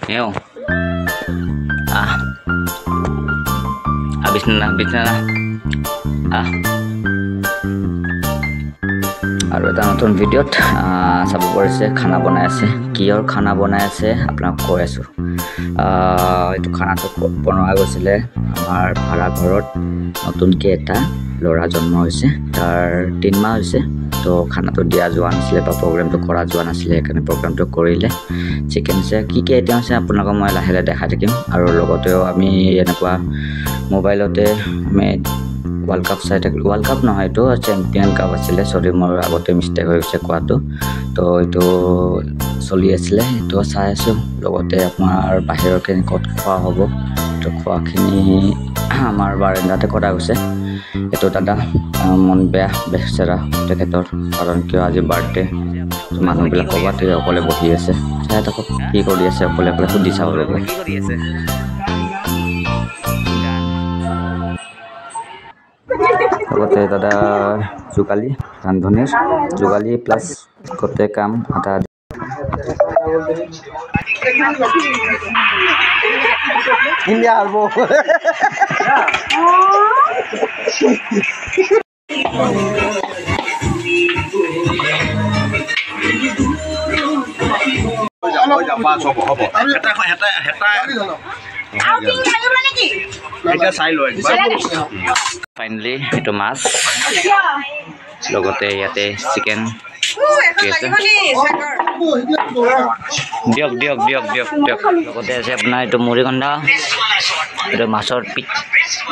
Yo. Habis na. আৰু এটা নতুন ভিডিঅ'ত চাব পাৰিছে খানা বনাই আছে কিহৰ খানা বনাই আছে আপোনাক কৈ আছোঁ এইটো খানাটো বনোৱা গৈছিলে আমাৰ ভাড়া ঘৰত নতুনকৈ এটা ল'ৰা জন্ম হৈছে তাৰ 3 মাহ হৈছে তো খানাটো দিয়া যোৱা নাছিলে বা প্ৰগ্ৰামটো কৰা যোৱা নাছিলে সেইকাৰণে প্ৰগ্ৰামটো কৰিলে চিকেন আছে কি আইটেম আছে আপোনালোকক মই লাহে লাহে দেখাই থাকিম আৰু লগতেও আমি এনেকুৱা মোবাইলতে আমি World Cup চাই থাকিলোঁ World Cup নহয় এইটো চেম্পিয়ন কাপ আছিলে সৰি মোৰ আগতে মিষ্টেক হৈ গৈছে কোৱাটো তো এইটো চলি আছিলে এইটো চাই আছোঁ লগতে আপোনাৰ বাহিৰৰ ক'ত খোৱা হ'ব তো খোৱাখিনি আমাৰ বাৰান্দাতে কৰা গৈছে এইটো দাদা মন বেচেৰা তেখেতৰ কাৰণ কিয় আজি বাৰ্থডে মানুহবিলাক ক'ৰবাত অকলে বহি আছে চাই থাকক কি কৰি আছে অকলে সুধি চাব লাগিব কি কৰি আছে লগতে দাদা যোগালী ৰান্ধনীৰ যোগালী প্লাছ গোটেই কাম আধা India albo. Finally, itu mas. Logote yate chicken. Diok. Logote ase apna itu muri ganda. Itu masor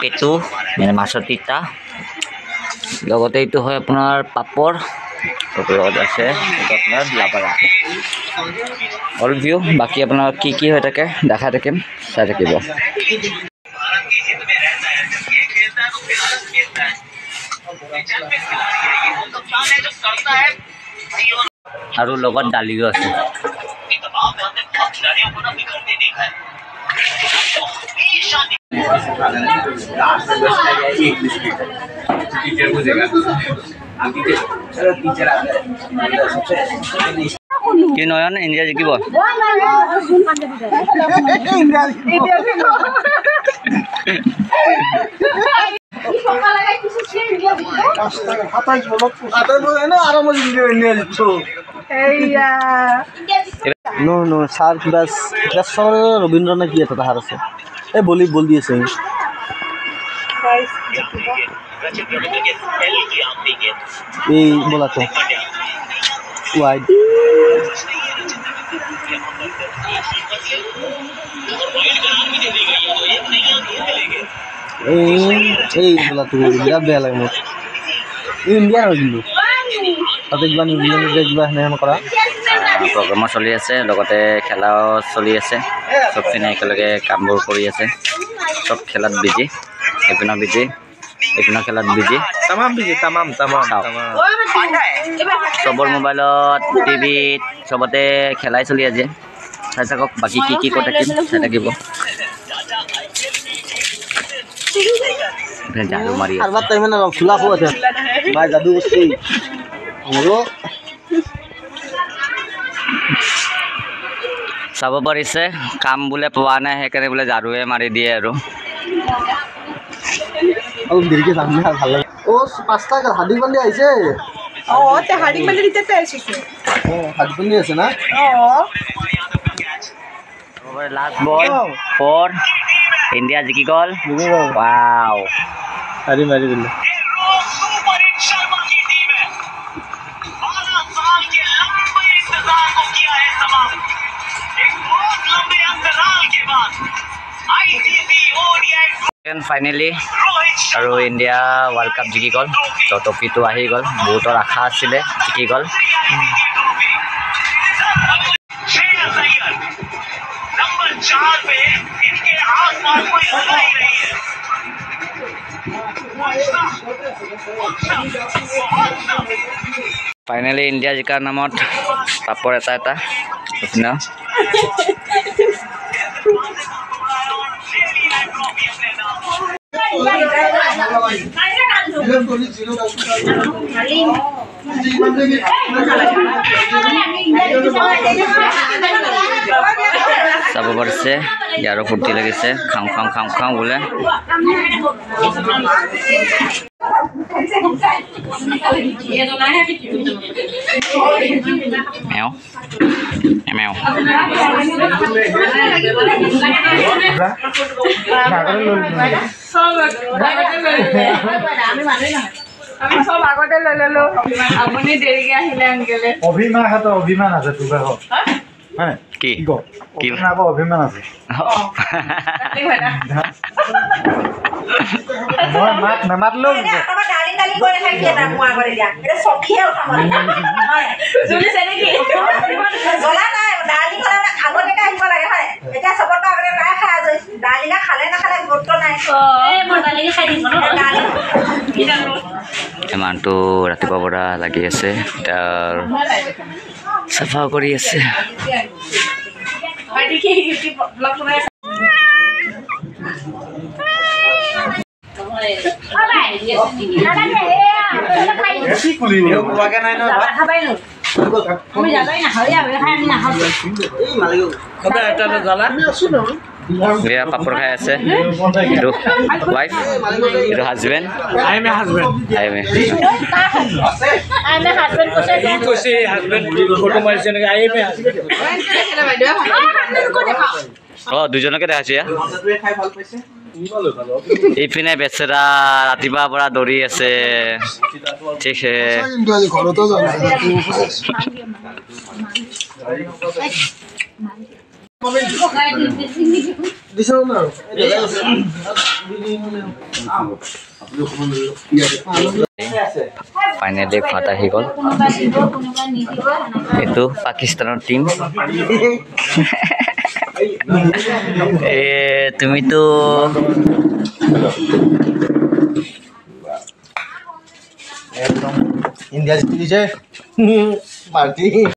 petu, yani masor tita. Logote itu hoy apnar papor. Logote ase itu apnar lapara. All view baki apnar ki hoy thake dekha thakim sai thakibo. আৰু লগত ডালিও আছে কি নয়ন India জিকিব No, sir, that's for Rabindranath ki eta har ase. Ei bol di ase. Ei bola to. Wide. Ei bola to. Ya bela mo. India ro dilu. Atekban India dekba hne kora. Program চলি আছে লগতে খেলাও চলি আছে সব পিনে একেলগে কামবোৰ কৰি আছে সব খেলাত বিজি এপিনৰ খেলাত বিজি তামাম সবৰ মোবাইলত টিভিত সবতে খেলাই চলি আছে চাই থাকক বাকি কি কৰি থাকিম চাই থাকিব জাদু মাৰি আর বাত টাইমে না ফুলা খো আছে ভাই জাদু বস্তি হলো চাব পাৰিছে কাম বোলে পোৱা নাই সেইকাৰণে বোলে জাৰুৱে মাৰি দিয়ে আৰু অলপ দেৰিকে যাম না ভাল লাগে ও 5 টাকা হাডি বান্ধি আইছে তে হাডি বান্ধি দিতে আইছে হাডি বান্ধি আছে না over last ball for India জিকি গল ওয়াও আরে মারি দিল ফাইনেলি আৰু ইণ্ডিয়া ৱৰ্ল্ড কাপ জিকি গ'ল তো ট্ৰফিটো আহি গ'ল বহুতৰ আশা আছিলে জিকি গ'ল ফাইনেলি ইণ্ডিয়া জিকাৰ নামত পাপৰ এটা চাব পাৰিছে ইয়াৰো ফূৰ্তি লাগিছে খাওঁ খাওঁ খাওঁ খাওঁ বোলে মেও মেও আমি সব আগতে লৈ ললো আপুনি দেৰিকে আহিলে আনকেলে অভিমান আছে অভিমান আছে তোৰ ঘৰত হ্যাঁ কি কি আকৌ অভিমান আছে মই মাত নামাতলেও মানুহটো ৰাতিপুৱাৰ পৰা লাগি আছে তাৰ চাফা কৰি আছে এয়া পাপৰ খাই আছে এইটো ৱাইফ এইটো হাজবেণ্ড অঁ দুজনকে দেখাইছো ইয়াত এইপিনে বেচেৰা ৰাতিপুৱাৰ পৰা দৌৰি আছে ঠিক ফাইনেলি ভাত আহি গ'ল এইটো পাকিস্তানৰ টিম তুমিতো ইন্ডিয়া জিতিছে পাৰ্টি